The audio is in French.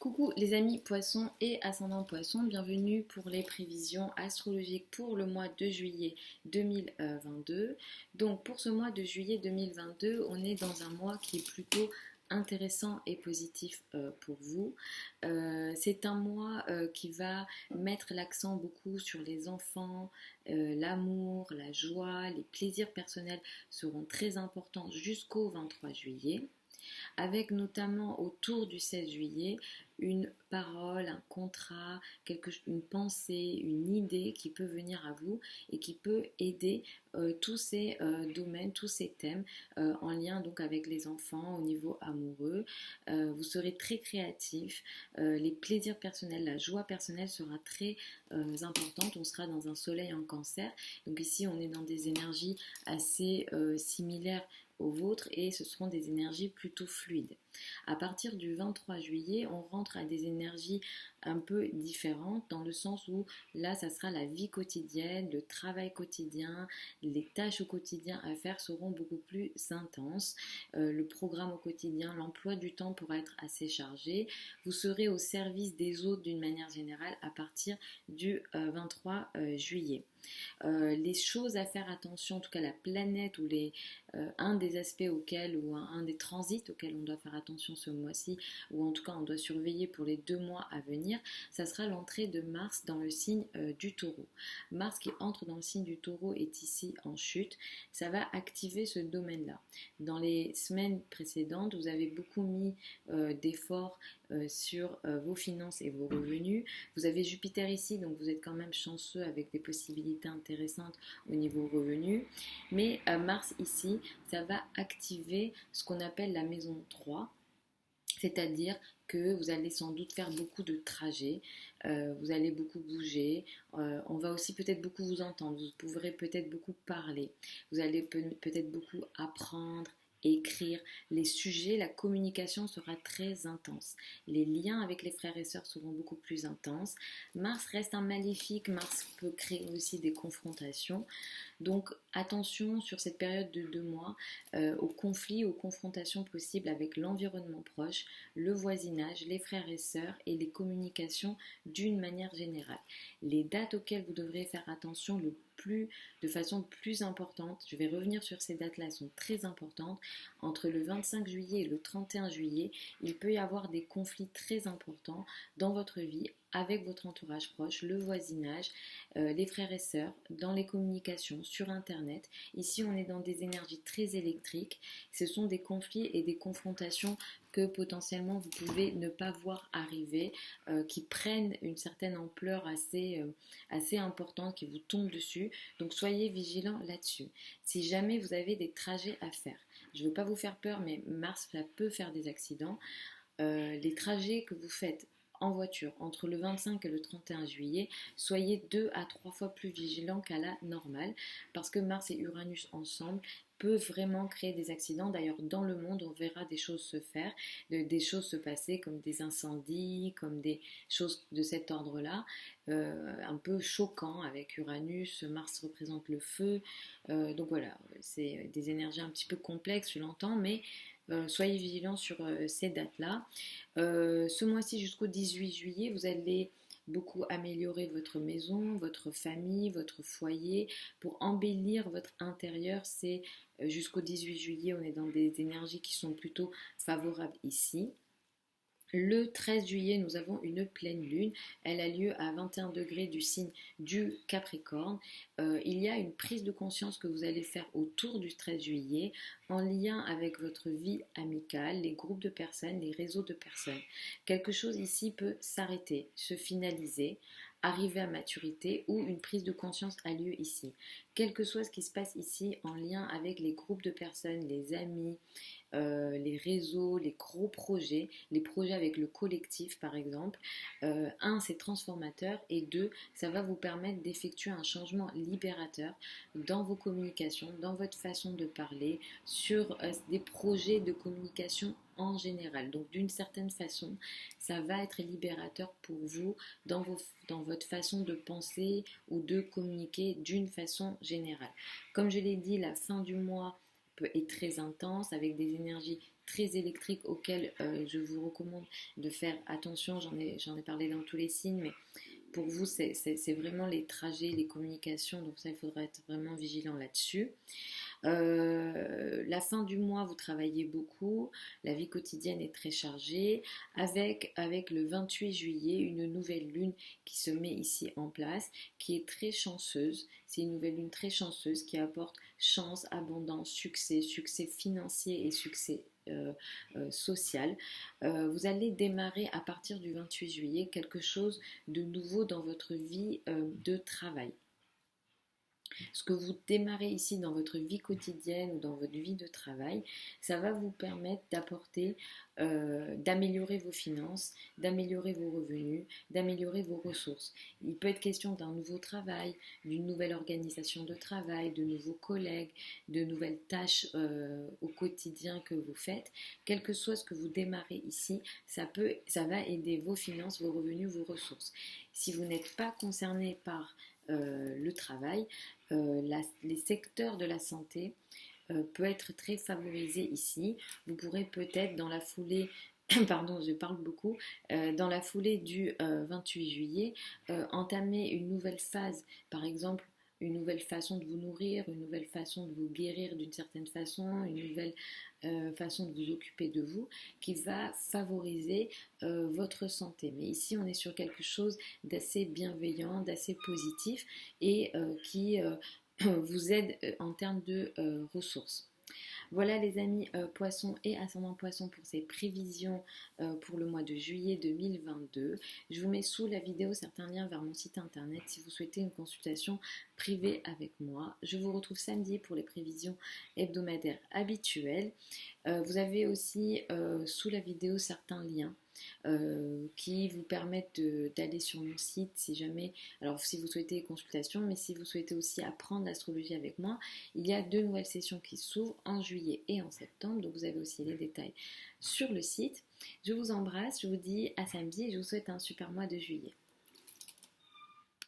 Coucou les amis poissons et ascendant poissons, bienvenue pour les prévisions astrologiques pour le mois de juillet 2022. Donc pour ce mois de juillet 2022, on est dans un mois qui est plutôt intéressant et positif pour vous. C'est un mois qui va mettre l'accent beaucoup sur les enfants, l'amour, la joie, les plaisirs personnels seront très importants jusqu'au 23 juillet avec notamment autour du 16 juillet une parole, un contrat, une pensée, une idée qui peut venir à vous et qui peut aider tous ces domaines, tous ces thèmes en lien donc avec les enfants au niveau amoureux. Vous serez très créatif, les plaisirs personnels, la joie personnelle sera très importante. On sera dans un soleil en cancer, donc ici on est dans des énergies assez similaires aux vôtres et ce seront des énergies plutôt fluides. À partir du 23 juillet, on rentre à des énergies un peu différentes dans le sens où là, ça sera la vie quotidienne, le travail quotidien, les tâches au quotidien à faire seront beaucoup plus intenses. Le programme au quotidien, l'emploi du temps pourra être assez chargé. Vous serez au service des autres d'une manière générale à partir du 23 juillet. Les choses à faire attention, en tout cas la planète ou un des aspects auxquels ou un des transits auxquels on doit faire attention ce mois-ci, ou en tout cas on doit surveiller pour les 2 mois à venir, ça sera l'entrée de Mars dans le signe du Taureau. Mars qui entre dans le signe du Taureau est ici en chute, ça va activer ce domaine-là. Dans les semaines précédentes, vous avez beaucoup mis d'efforts sur vos finances et vos revenus. Vous avez Jupiter ici, donc vous êtes quand même chanceux avec des possibilités intéressantes au niveau revenus. Mais Mars ici, ça va activer ce qu'on appelle la maison 3, c'est-à-dire que vous allez sans doute faire beaucoup de trajets, vous allez beaucoup bouger, on va aussi peut-être beaucoup vous entendre, vous pourrez peut-être beaucoup parler, vous allez peut-être beaucoup apprendre, écrire, les sujets, la communication sera très intense. Les liens avec les frères et sœurs seront beaucoup plus intenses. Mars reste un maléfique, Mars peut créer aussi des confrontations. Donc attention sur cette période de 2 mois aux conflits, aux confrontations possibles avec l'environnement proche, le voisinage, les frères et sœurs et les communications d'une manière générale. Les dates auxquelles vous devrez faire attention de façon plus importante, je vais revenir sur ces dates-là, elles sont très importantes. Entre le 25 juillet et le 31 juillet, il peut y avoir des conflits très importants dans votre vie avec votre entourage proche, le voisinage, les frères et sœurs, dans les communications, sur Internet. Ici, on est dans des énergies très électriques. Ce sont des conflits et des confrontations que potentiellement vous pouvez ne pas voir arriver, qui prennent une certaine ampleur assez importante, qui vous tombent dessus. Donc soyez vigilants là-dessus. Si jamais vous avez des trajets à faire, je ne veux pas vous faire peur, mais Mars, ça peut faire des accidents. Les trajets que vous faites en voiture entre le 25 et le 31 juillet, soyez 2 à 3 fois plus vigilants qu'à la normale parce que Mars et Uranus ensemble peut vraiment créer des accidents. D'ailleurs, dans le monde, on verra des choses se faire, des choses se passer comme des incendies, comme des choses de cet ordre-là, un peu choquant avec Uranus. Mars représente le feu. Donc voilà, c'est des énergies un petit peu complexes, je l'entends, mais soyez vigilants sur ces dates-là. Ce mois-ci jusqu'au 18 juillet, vous allez beaucoup améliorer votre maison, votre famille, votre foyer pour embellir votre intérieur. C'est jusqu'au 18 juillet, on est dans des énergies qui sont plutôt favorables ici. Le 13 juillet, nous avons une pleine lune. Elle a lieu à 21 degrés du signe du Capricorne. Il y a une prise de conscience que vous allez faire autour du 13 juillet en lien avec votre vie amicale, les groupes de personnes, les réseaux de personnes. Quelque chose ici peut s'arrêter, se finaliser, arriver à maturité ou une prise de conscience a lieu ici. Quel que soit ce qui se passe ici en lien avec les groupes de personnes, les amis, les réseaux, les gros projets, les projets avec le collectif par exemple. Un, c'est transformateur et deux, ça va vous permettre d'effectuer un changement libérateur dans vos communications, dans votre façon de parler, sur des projets de communication en général. Donc d'une certaine façon, ça va être libérateur pour vous dans votre façon de penser ou de communiquer d'une façon générale. Comme je l'ai dit, la fin du mois est très intense avec des énergies très électriques auxquels je vous recommande de faire attention. J'en ai parlé dans tous les signes, mais pour vous, c'est vraiment les trajets, les communications, donc ça, il faudra être vraiment vigilant là-dessus. La fin du mois, vous travaillez beaucoup, la vie quotidienne est très chargée, avec le 28 juillet, une nouvelle lune qui se met ici en place, qui est très chanceuse. C'est une nouvelle lune très chanceuse qui apporte chance, abondance, succès, succès financier et succès social. Vous allez démarrer à partir du 28 juillet quelque chose de nouveau dans votre vie de travail. Ce que vous démarrez ici dans votre vie quotidienne ou dans votre vie de travail, ça va vous permettre d'améliorer vos finances, d'améliorer vos revenus, d'améliorer vos ressources. Il peut être question d'un nouveau travail, d'une nouvelle organisation de travail, de nouveaux collègues, de nouvelles tâches au quotidien que vous faites. Quel que soit ce que vous démarrez ici, ça va aider vos finances, vos revenus, vos ressources. Si vous n'êtes pas concerné par le travail, les secteurs de la santé peut être très favorisés ici. Vous pourrez peut-être dans la foulée pardon, je parle beaucoup, dans la foulée du 28 juillet, entamer une nouvelle phase, par exemple une nouvelle façon de vous nourrir, une nouvelle façon de vous guérir d'une certaine façon, une nouvelle façon de vous occuper de vous, qui va favoriser votre santé. Mais ici, on est sur quelque chose d'assez bienveillant, d'assez positif et qui vous aide en termes de ressources. Voilà les amis poissons et ascendant poissons pour ces prévisions pour le mois de juillet 2022. Je vous mets sous la vidéo certains liens vers mon site internet si vous souhaitez une consultation privée avec moi. Je vous retrouve samedi pour les prévisions hebdomadaires habituelles. Vous avez aussi sous la vidéo certains liens qui vous permettent d'aller sur mon site si jamais, alors si vous souhaitez une consultation, mais si vous souhaitez aussi apprendre l'astrologie avec moi, il y a 2 nouvelles sessions qui s'ouvrent en juillet et en septembre, donc vous avez aussi les détails sur le site. Je vous embrasse, je vous dis à samedi et je vous souhaite un super mois de juillet.